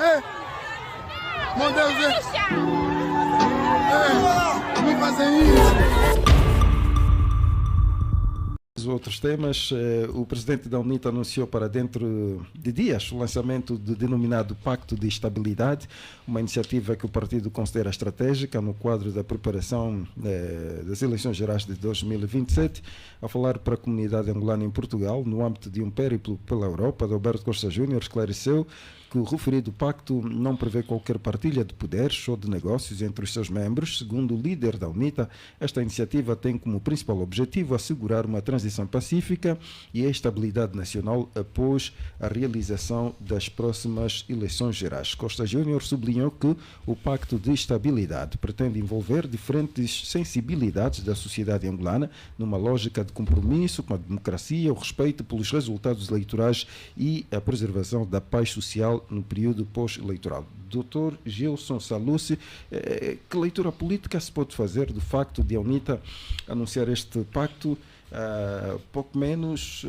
Meu Deus, não fazem isso. Outros temas, o presidente da UNITA anunciou para dentro de dias o lançamento do denominado Pacto de Estabilidade, uma iniciativa que o partido considera estratégica no quadro da preparação das eleições gerais de 2027. A falar para a comunidade angolana em Portugal, no âmbito de um périplo pela Europa, Adalberto Costa Júnior esclareceu que o referido pacto não prevê qualquer partilha de poderes ou de negócios entre os seus membros. Segundo o líder da UNITA, esta iniciativa tem como principal objetivo assegurar uma transição pacífica e a estabilidade nacional após a realização das próximas eleições gerais. Costa Júnior sublinhou que o Pacto de Estabilidade pretende envolver diferentes sensibilidades da sociedade angolana numa lógica de compromisso com a democracia, o respeito pelos resultados eleitorais e a preservação da paz social no período pós-eleitoral. Dr. Gilson Salucci, que leitura política se pode fazer do facto de a UNITA anunciar este pacto pouco menos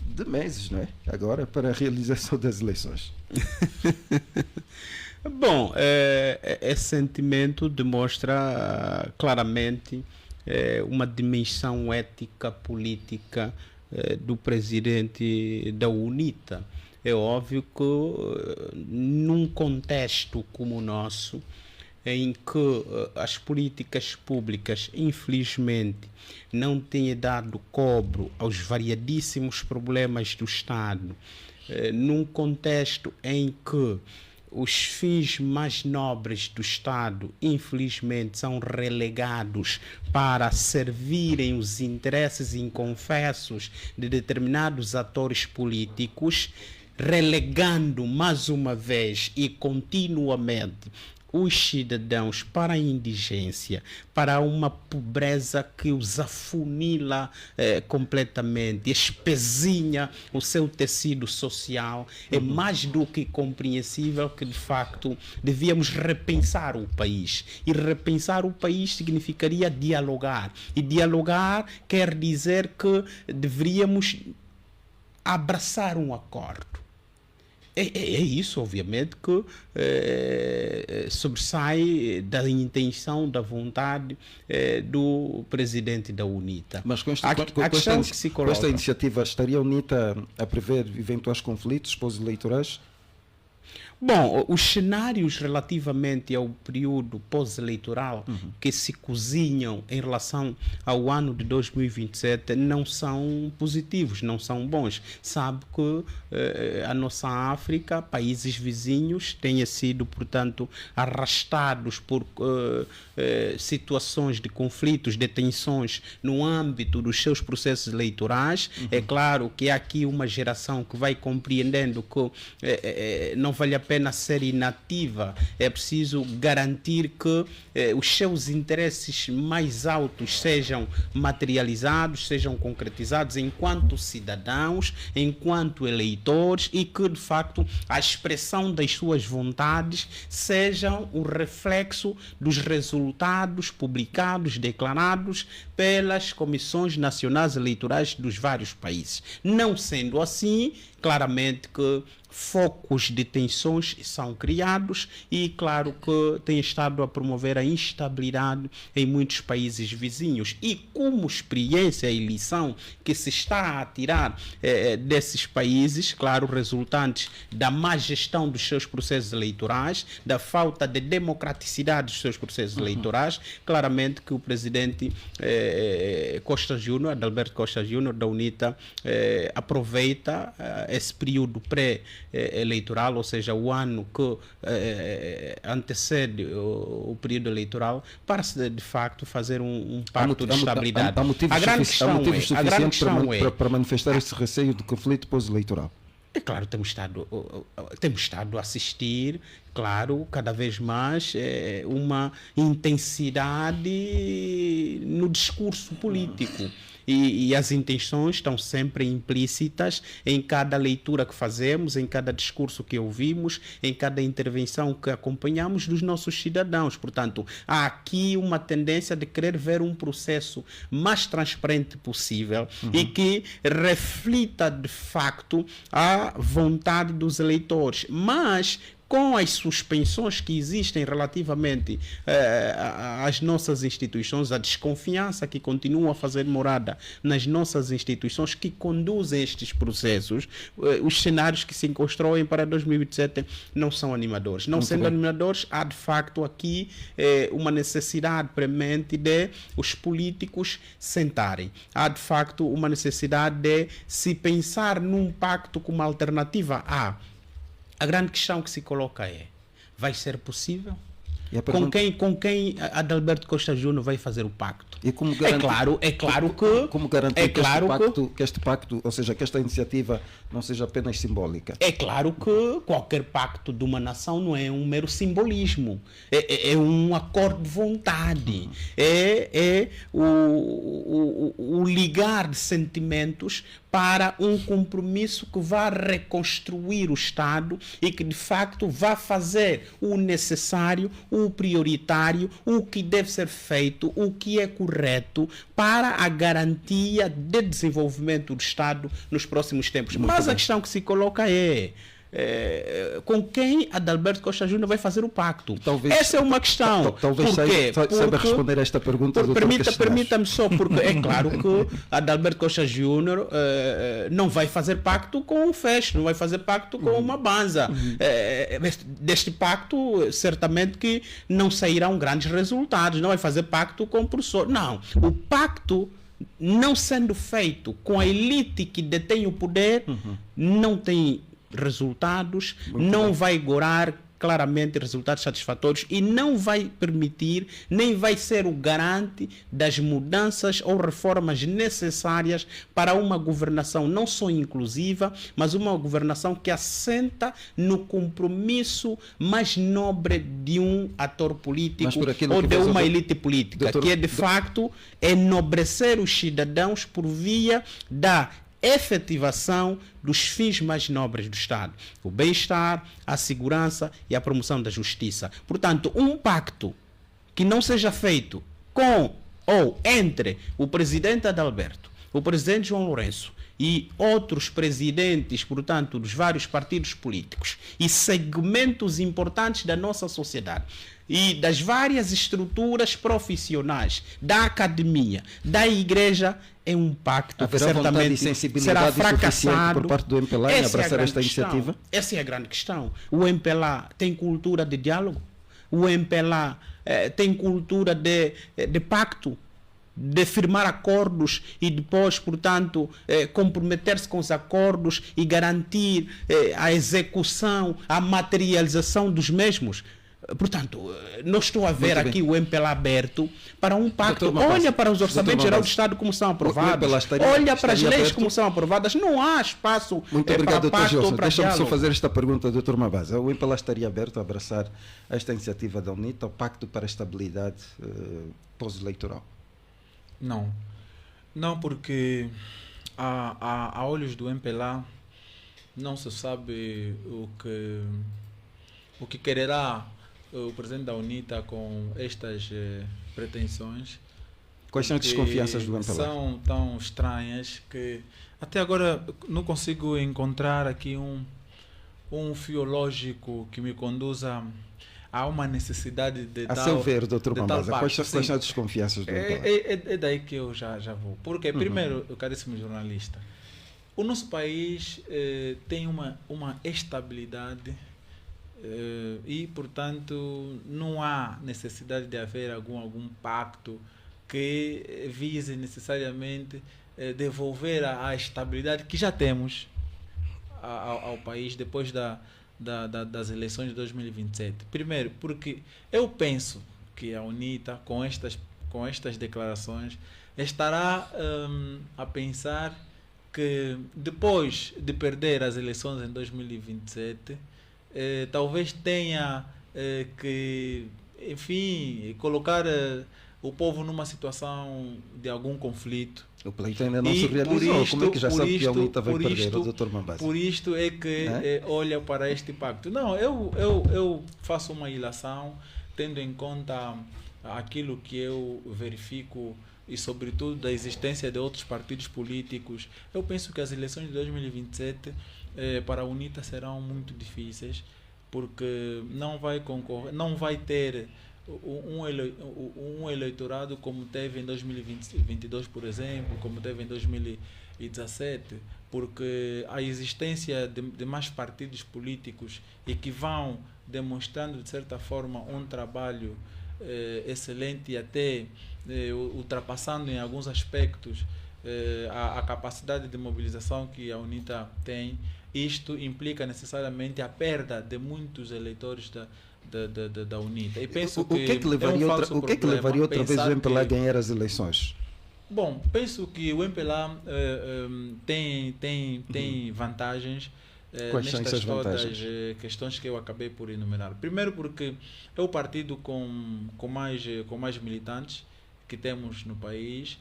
de meses, não é? Agora, para a realização das eleições? Bom, esse sentimento demonstra claramente uma dimensão ética política do presidente da UNITA. É óbvio que num contexto como o nosso, em que as políticas públicas, infelizmente, não têm dado cobro aos variadíssimos problemas do Estado, num contexto em que os fins mais nobres do Estado, infelizmente, são relegados para servirem os interesses inconfessos de determinados atores políticos, relegando mais uma vez e continuamente os cidadãos para a indigência, para uma pobreza que os afunila completamente, espezinha o seu tecido social. É mais do que compreensível que, de facto, devíamos repensar o país. E repensar o país significaria dialogar. E dialogar quer dizer que deveríamos abraçar um acordo. É isso, obviamente, que sobressai da intenção, da vontade do presidente da UNITA. Mas com esta iniciativa, estaria a UNITA a prever eventuais conflitos pós-eleitorais? Bom, os cenários relativamente ao período pós-eleitoral que se cozinham em relação ao ano de 2027 não são positivos, não são bons. Sabe que a nossa África, países vizinhos, têm sido, portanto, arrastados por situações de conflitos, de tensões no âmbito dos seus processos eleitorais. É claro que há aqui uma geração que vai compreendendo que não vale a pena ser inativa, é preciso garantir que os seus interesses mais altos sejam materializados, sejam concretizados enquanto cidadãos, enquanto eleitores, e que de facto a expressão das suas vontades sejam o reflexo dos resultados publicados, declarados pelas comissões nacionais eleitorais dos vários países. Não sendo assim, claramente que focos de tensões são criados e, claro, que tem estado a promover a instabilidade em muitos países vizinhos. E como experiência e lição que se está a tirar desses países, claro, resultantes da má gestão dos seus processos eleitorais, da falta de democraticidade dos seus processos eleitorais, claramente que o presidente Costa Júnior, Adalberto Costa Júnior, da UNITA, aproveita esse período pré-eleitoral, ou seja, o ano que antecede o período eleitoral, para de facto fazer um pacto de estabilidade. Há motivos suficientes para manifestar esse receio de conflito pós-eleitoral. É claro, temos estado a assistir, claro, cada vez mais uma intensidade no discurso político. e as intenções estão sempre implícitas em cada leitura que fazemos, em cada discurso que ouvimos, em cada intervenção que acompanhamos dos nossos cidadãos. Portanto, há aqui uma tendência de querer ver um processo mais transparente possível e que reflita de facto a vontade dos eleitores. Mas com as suspensões que existem relativamente às nossas instituições, a desconfiança que continua a fazer morada nas nossas instituições que conduzem estes processos, os cenários que se constroem para 2027 não são animadores. Não sendo animadores, há de facto aqui uma necessidade premente de os políticos sentarem. Há de facto uma necessidade de se pensar num pacto como alternativa a grande questão que se coloca é: vai ser possível? Com quem Adalberto Costa Júnior vai fazer o pacto? E como garantir, é claro que... Como garantir que este pacto, ou seja, que esta iniciativa não seja apenas simbólica? É claro que qualquer pacto de uma nação não é um mero simbolismo. É um acordo de vontade. É o ligar de sentimentos para um compromisso que vá reconstruir o Estado e que, de facto, vá fazer o necessário, o prioritário, o que deve ser feito, o que é correto para a garantia de desenvolvimento do Estado nos próximos tempos. Mas a questão que se coloca com quem Adalberto Costa Júnior vai fazer o pacto? Essa é uma questão. Talvez saiba responder a esta pergunta. Permita-me só, porque é claro que Adalberto Costa Júnior não vai fazer pacto com o FES, não vai fazer pacto com uma banza. Deste pacto, certamente que não sairão grandes resultados, não vai fazer pacto com o professor. Não, o pacto não sendo feito com a elite que detém o poder, não tem resultados, não vai gorar claramente resultados satisfatórios e não vai permitir, nem vai ser o garante das mudanças ou reformas necessárias para uma governação não só inclusiva, mas uma governação que assenta no compromisso mais nobre de um ator político ou de uma elite política, que é de facto enobrecer os cidadãos por via da efetivação dos fins mais nobres do Estado: o bem-estar, a segurança e a promoção da justiça. Portanto, um pacto que não seja feito com ou entre o presidente Adalberto, o presidente João Lourenço e outros presidentes, portanto, dos vários partidos políticos e segmentos importantes da nossa sociedade e das várias estruturas profissionais, da academia, da igreja, é um pacto que certamente será fracassado por parte do MPLA em abraçar esta iniciativa? Essa é a grande questão. O MPLA tem cultura de diálogo? O MPLA tem cultura de pacto? De firmar acordos e depois, portanto, comprometer-se com os acordos e garantir a execução, a materialização dos mesmos? Portanto, não estou a ver aqui o MPLA aberto para um pacto. Olha para os orçamentos gerais do Estado como são aprovados. Olha para as leis como são aprovadas. Não há espaço para pacto ou para diálogo. Deixa-me só fazer esta pergunta, Dr. Mabaza. O MPLA estaria aberto a abraçar esta iniciativa da UNITA, o Pacto para a Estabilidade pós-eleitoral? Não. Não, porque a olhos do MPLA não se sabe o que quererá o presidente da UNITA com estas pretensões. Quais são as desconfianças do MPLA? São tão estranhas que até agora não consigo encontrar aqui um fio lógico que me conduza a uma necessidade de a seu ver, Dr. Mabaza, quais são as desconfianças do MPLA? É daí que eu já vou. Porque, primeiro, caríssimo jornalista, o nosso país tem uma estabilidade e, portanto, não há necessidade de haver algum pacto que vise necessariamente devolver a estabilidade que já temos ao país depois das eleições de 2027. Primeiro, porque eu penso que a UNITA, com estas declarações, estará a pensar que depois de perder as eleições em 2027, talvez tenha que, enfim, colocar o povo numa situação de algum conflito. O pleito ainda não E se realizou. Como é que já por sabe que a isto- UNITA vai por perder, isto- o Dr. Mambasa? Por isto é que olha para este pacto. Não, eu faço uma ilação tendo em conta aquilo que eu verifico e sobretudo da existência de outros partidos políticos. Eu penso que as eleições de 2027 para a UNITA serão muito difíceis, porque não vai concorrer, não vai ter um eleitorado como teve em 2022, por exemplo, como teve em 2017, porque a existência de mais partidos políticos e que vão demonstrando de certa forma um trabalho excelente e até ultrapassando em alguns aspectos a capacidade de mobilização que a UNITA tem. Isto implica necessariamente a perda de muitos eleitores da UNITA. E penso O que é que levaria outra vez o MPLA a ganhar as eleições? Bom, penso que o MPLA tem vantagens Quais são nestas essas todas vantagens? questões que eu acabei por enumerar. Primeiro porque é o partido com mais militantes que temos no país,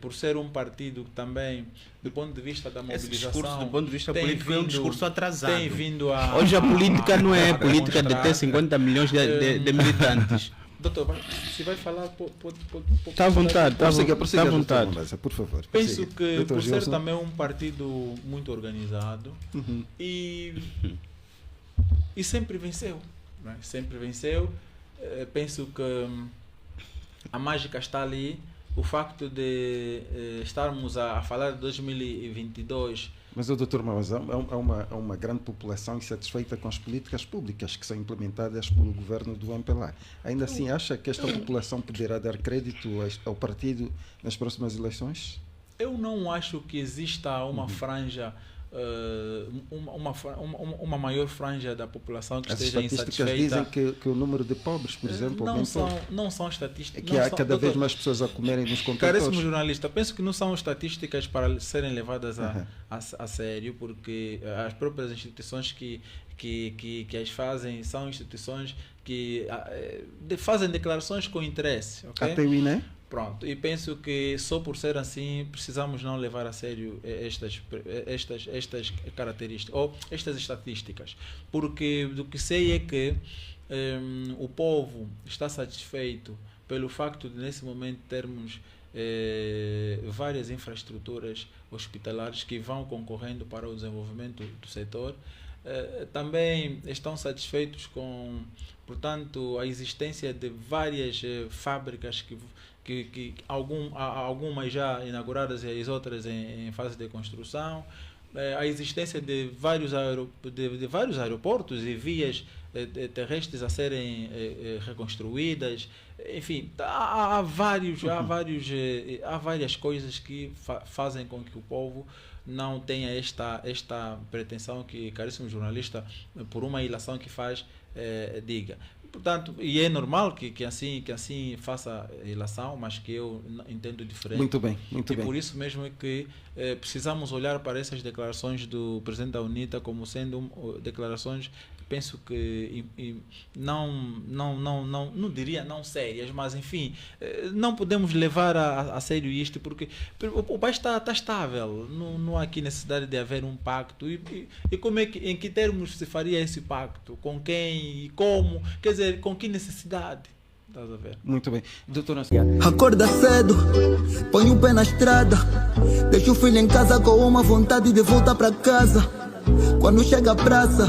por ser um partido que também, do ponto de vista da Esse mobilização, discurso, do ponto de vista tem político, é um vindo- discurso atrasado. tem vindo a... Hoje a política não é a política de ter demonstrar. 50 milhões de militantes. Doutor, se vai falar... Está à vontade, está Prossiga, à Dr. vontade. Mambasa, por favor. Penso prossiga. que, Dr. por ser Gilson? também um partido muito organizado e sempre venceu. Né? Sempre venceu. Penso que a mágica está ali. O facto de estarmos a falar de 2022... Mas o Dr. Mambasa, há uma grande população insatisfeita com as políticas públicas que são implementadas pelo governo do MPLA. Ainda assim, acha que esta população poderá dar crédito ao partido nas próximas eleições? Eu não acho que exista uma franja, uma maior franja da população que As esteja estatísticas insatisfeita. dizem que o número de pobres, por exemplo, aumentou. Não são estatísticas. Que há cada vez mais pessoas a comerem nos Caríssimo contentores. jornalista, penso que não são estatísticas para serem levadas a sério, porque as próprias instituições que as fazem são instituições que fazem declarações com interesse. Okay? Até o INE? Pronto, e penso que só por ser assim precisamos não levar a sério estas características ou estas estatísticas, porque do que sei é que o povo está satisfeito pelo facto de nesse momento termos várias infraestruturas hospitalares que vão concorrendo para o desenvolvimento do setor. Também estão satisfeitos com, portanto, a existência de várias fábricas que algumas já inauguradas e as outras em fase de construção, a existência de vários aeroportos e vias terrestres a serem reconstruídas. Enfim, há várias coisas que fazem com que o povo não tenha esta pretensão que, caríssimo jornalista, por uma ilação que faz, diga. Portanto, e é normal que assim faça ilação, mas que eu entendo diferente. Muito bem, muito e bem. por isso mesmo é que precisamos olhar para essas declarações do presidente da UNITA como sendo declarações, penso que não diria não sérias, mas enfim, não podemos levar a sério isto, porque o país está estável, não há aqui necessidade de haver um pacto. E como é que, em que termos se faria esse pacto? Com quem e como? Quer dizer, com que necessidade? Estás a ver? Muito bem. Doutora, Acorda cedo, põe o pé na estrada, deixa o filho em casa com uma vontade de voltar para casa. Quando chega a praça,